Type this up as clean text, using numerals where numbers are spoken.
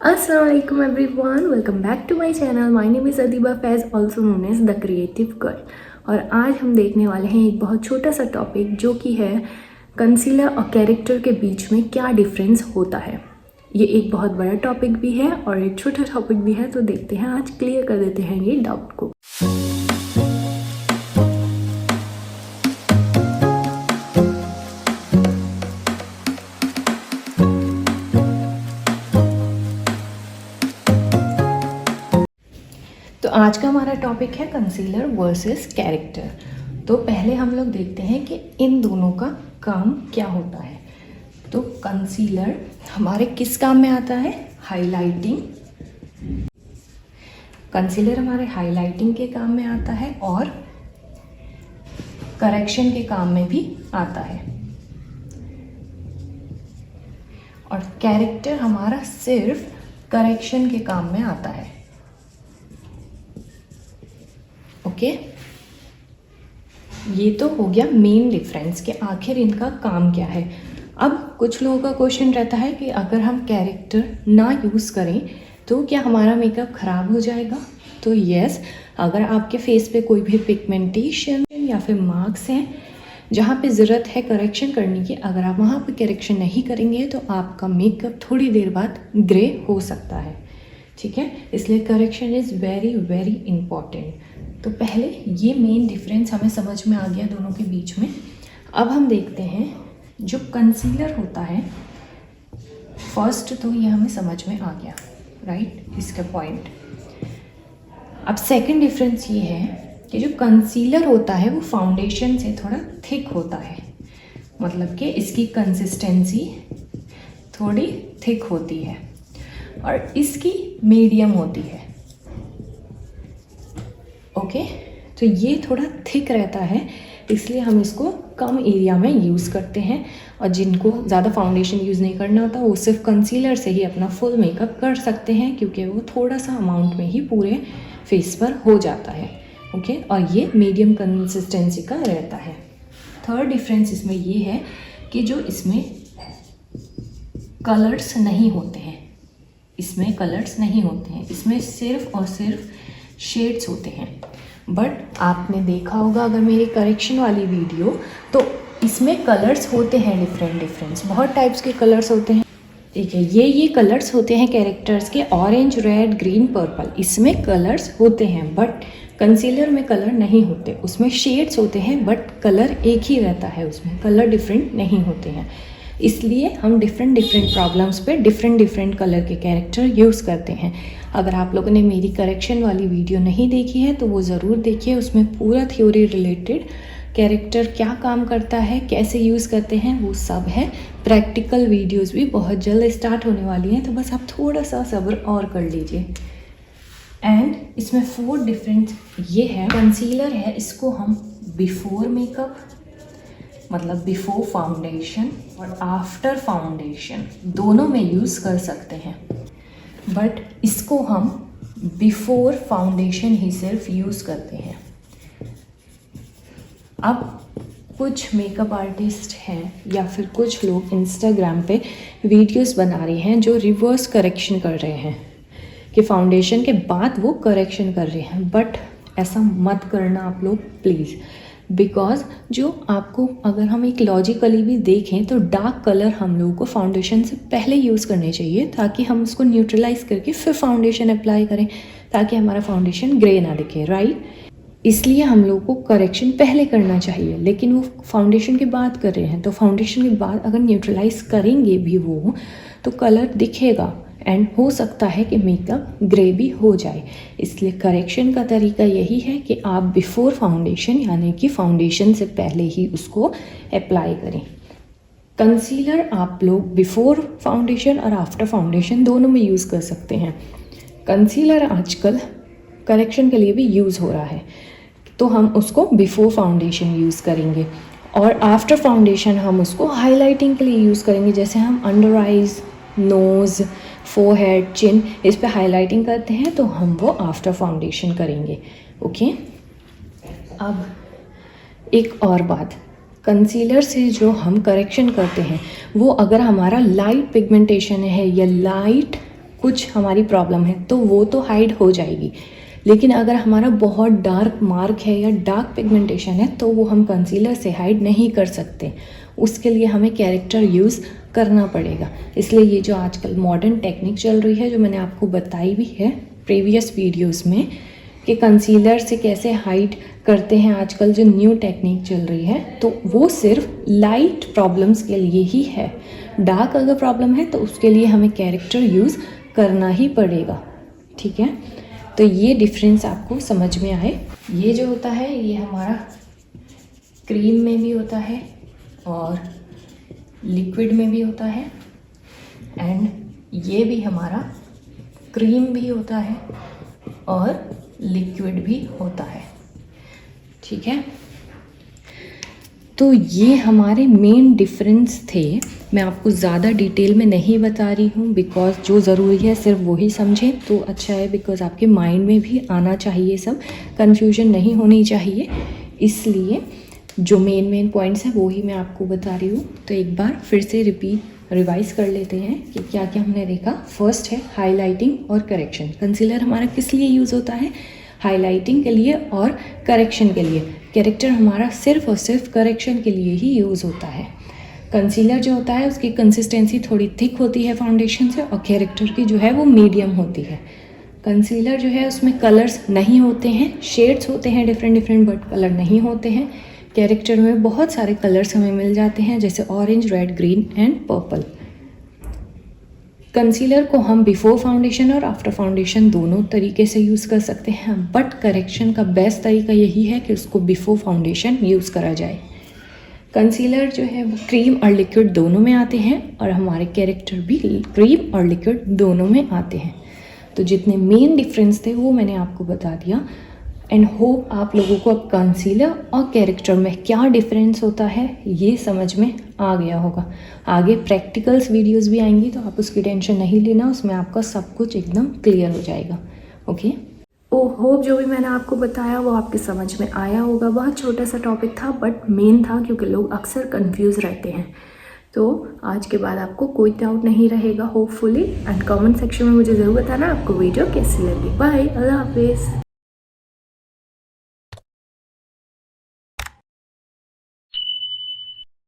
Assalamualaikum everyone, welcome back to my channel. My name is Adiba Faiz, also known as The Creative Girl. और आज हम देखने वाले हैं एक बहुत छोटा सा टॉपिक जो कि है कंसीलर और कैरेक्टर के बीच में क्या डिफरेंस होता है। ये एक बहुत बड़ा टॉपिक भी है और एक छोटा टॉपिक भी है, तो देखते हैं आज क्लियर कर देते हैं ये डाउट को। तो आज का हमारा टॉपिक है कंसीलर वर्सेस कैरेक्टर। तो पहले हम लोग देखते हैं कि इन दोनों का काम क्या होता है। तो कंसीलर हमारे किस काम में आता है? हाइलाइटिंग। कंसीलर हमारे हाइलाइटिंग के काम में आता है और करेक्शन के काम में भी आता है। और कैरेक्टर हमारा सिर्फ करेक्शन के काम में आता है। ओके, ये तो हो गया मेन डिफरेंस कि आखिर इनका काम क्या है। अब कुछ लोगों का क्वेश्चन रहता है कि अगर हम कैरेक्टर ना यूज़ करें तो क्या हमारा मेकअप ख़राब हो जाएगा? तो यस, अगर आपके फेस पे कोई भी पिगमेंटेशन या फिर मार्क्स हैं जहाँ पे ज़रूरत है करेक्शन करने की, अगर आप वहाँ पे करेक्शन नहीं करेंगे तो आपका मेकअप थोड़ी देर बाद ग्रे हो सकता है। ठीक है, इसलिए correction is very very important. तो पहले ये मेन डिफरेंस हमें समझ में आ गया दोनों के बीच में। अब हम देखते हैं जो कंसीलर होता है। फर्स्ट तो ये हमें समझ में आ गया, राइट, इसका पॉइंट। अब सेकंड डिफरेंस ये है कि जो कंसीलर होता है वो फाउंडेशन से थोड़ा थिक होता है, मतलब कि इसकी कंसिस्टेंसी थोड़ी थिक होती है और इसकी मीडियम होती है। ओके, तो ये थोड़ा थिक रहता है, इसलिए हम इसको कम एरिया में यूज़ करते हैं। और जिनको ज़्यादा फाउंडेशन यूज़ नहीं करना होता वो सिर्फ कंसीलर से ही अपना फुल मेकअप कर सकते हैं, क्योंकि वो थोड़ा सा अमाउंट में ही पूरे फेस पर हो जाता है। ओके, और ये मीडियम कंसिस्टेंसी का रहता है। थर्ड डिफरेंस इसमें ये है कि जो इसमें कलर्स नहीं होते हैं, इसमें कलर्स नहीं होते हैं, इसमें सिर्फ और सिर्फ शेड्स होते हैं। बट आपने देखा होगा अगर मेरी करेक्शन वाली वीडियो, तो इसमें कलर्स होते हैं डिफरेंट, बहुत टाइप्स के कलर्स होते हैं। ठीक है, ये कलर्स होते हैं कैरेक्टर्स के, ऑरेंज, रेड, ग्रीन, पर्पल, इसमें कलर्स होते हैं। बट कंसीलर में कलर नहीं होते, उसमें शेड्स होते हैं बट कलर एक ही रहता है, उसमें कलर डिफरेंट नहीं होते हैं। इसलिए हम डिफरेंट प्रॉब्लम्स पे डिफरेंट कलर के कैरेक्टर यूज़ करते हैं। अगर आप लोगों ने मेरी करेक्शन वाली वीडियो नहीं देखी है तो वो ज़रूर देखिए, उसमें पूरा थ्योरी रिलेटेड कैरेक्टर क्या काम करता है, कैसे यूज़ करते हैं, वो सब है। प्रैक्टिकल वीडियोस भी बहुत जल्द स्टार्ट होने वाली हैं, तो बस आप थोड़ा सा सब्र और कर लीजिए। एंड इसमें फोर्थ डिफरेंस ये है, कंसीलर है, इसको हम बिफोर मेकअप, मतलब बिफोर फाउंडेशन और आफ्टर फाउंडेशन दोनों में यूज़ कर सकते हैं। बट इसको हम बिफोर फाउंडेशन ही सिर्फ यूज़ करते हैं। अब कुछ मेकअप आर्टिस्ट हैं या फिर कुछ लोग इंस्टाग्राम पे वीडियोस बना रहे हैं जो रिवर्स करेक्शन कर रहे हैं, कि फाउंडेशन के बाद वो करेक्शन कर रहे हैं। बट ऐसा मत करना आप लोग प्लीज़, बिकॉज जो आपको, अगर हम एक लॉजिकली भी देखें तो डार्क कलर हम लोगों को फाउंडेशन से पहले यूज़ करने चाहिए, ताकि हम उसको न्यूट्रलाइज करके फिर फाउंडेशन अप्लाई करें, ताकि हमारा फाउंडेशन ग्रे ना दिखे, राइट। इसलिए हम लोगों को करेक्शन पहले करना चाहिए, लेकिन वो फाउंडेशन के बाद कर रहे हैं, तो फाउंडेशन के बाद अगर न्यूट्रलाइज करेंगे भी वो, तो कलर दिखेगा एंड हो सकता है कि मेकअप ग्रे भी हो जाए। इसलिए करेक्शन का तरीका यही है कि आप बिफोर फाउंडेशन, यानी कि फाउंडेशन से पहले ही उसको अप्लाई करें। कंसीलर आप लोग बिफोर फाउंडेशन और आफ्टर फाउंडेशन दोनों में यूज़ कर सकते हैं। कंसीलर आजकल करेक्शन के लिए भी यूज़ हो रहा है, तो हम उसको बिफोर फाउंडेशन यूज़ करेंगे, और आफ्टर फाउंडेशन हम उसको हाईलाइटिंग के लिए यूज़ करेंगे। जैसे हम अंडर आइज़, नोज़, फोरहेड, चिन, इस पे हाइलाइटिंग करते हैं, तो हम वो आफ्टर फाउंडेशन करेंगे। ओके, अब एक और बात, कंसीलर से जो हम करेक्शन करते हैं वो अगर हमारा लाइट पिगमेंटेशन है या लाइट कुछ हमारी प्रॉब्लम है तो वो तो हाइड हो जाएगी, लेकिन अगर हमारा बहुत डार्क मार्क है या डार्क पिगमेंटेशन है तो वो हम कंसीलर से हाइड नहीं कर सकते, उसके लिए हमें कैरेक्टर यूज़ करना पड़ेगा। इसलिए ये जो आजकल मॉडर्न टेक्निक चल रही है, जो मैंने आपको बताई भी है प्रीवियस वीडियोस में कि कंसीलर से कैसे हाइड करते हैं, आजकल जो न्यू टेक्निक चल रही है, तो वो सिर्फ लाइट प्रॉब्लम्स के लिए ही है। डार्क अगर प्रॉब्लम है तो उसके लिए हमें कैरेक्टर यूज़ करना ही पड़ेगा, ठीक है। तो ये डिफरेंस आपको समझ में आए। ये जो होता है ये हमारा क्रीम में भी होता है और लिक्विड में भी होता है, एंड ये भी हमारा क्रीम भी होता है और लिक्विड भी होता है, ठीक है। तो ये हमारे मेन डिफरेंस थे। मैं आपको ज़्यादा डिटेल में नहीं बता रही हूँ बिकॉज जो ज़रूरी है सिर्फ वही समझें तो अच्छा है, बिकॉज आपके माइंड में भी आना चाहिए, सब कंफ्यूजन नहीं होनी चाहिए। इसलिए जो मेन पॉइंट्स हैं वो ही मैं आपको बता रही हूँ। तो एक बार फिर से रिवाइज़ कर लेते हैं कि क्या क्या हमने देखा। फर्स्ट है हाईलाइटिंग और करेक्शन। कंसीलर हमारा किस लिए यूज़ होता है? हाईलाइटिंग के लिए और करेक्शन के लिए। कैरेक्टर हमारा सिर्फ और सिर्फ करेक्शन के लिए ही यूज़ होता है। कंसीलर जो होता है उसकी कंसिस्टेंसी थोड़ी थिक होती है फाउंडेशन से, और कैरेक्टर की जो है वो मीडियम होती है। कंसीलर जो है उसमें कलर्स नहीं होते हैं, शेड्स होते हैं डिफरेंट बट कलर नहीं होते हैं। कैरेक्टर में बहुत सारे कलर्स हमें मिल जाते हैं, जैसे orange, red, green and purple. Concealer को हम बिफोर फाउंडेशन और आफ्टर फाउंडेशन दोनों तरीके से यूज़ कर सकते हैं, बट करेक्शन का बेस्ट तरीका यही है कि उसको बिफोर फाउंडेशन यूज़ करा जाए। कंसीलर जो है वो क्रीम और लिक्विड दोनों में आते हैं, और हमारे कैरेक्टर भी क्रीम और लिक्विड दोनों में आते हैं। तो जितने मेन डिफरेंस थे वो मैंने आपको बता दिया, एंड होप आप लोगों को अब कंसीलर और कैरेक्टर में क्या डिफरेंस होता है ये समझ में आ गया होगा। आगे प्रैक्टिकल्स वीडियोस भी आएंगी तो आप उसकी टेंशन नहीं लेना, उसमें आपका सब कुछ एकदम क्लियर हो जाएगा। ओके, होप जो भी मैंने आपको बताया वो आपके समझ में आया होगा। बहुत छोटा सा टॉपिक था बट मेन था, क्योंकि लोग अक्सर कंफ्यूज रहते हैं। तो आज के बाद आपको कोई डाउट नहीं रहेगा होपफुली। एंड कमेंट सेक्शन में मुझे ज़रूर बताना आपको वीडियो कैसी लगी। बाय, अल्लाह हाफिज़।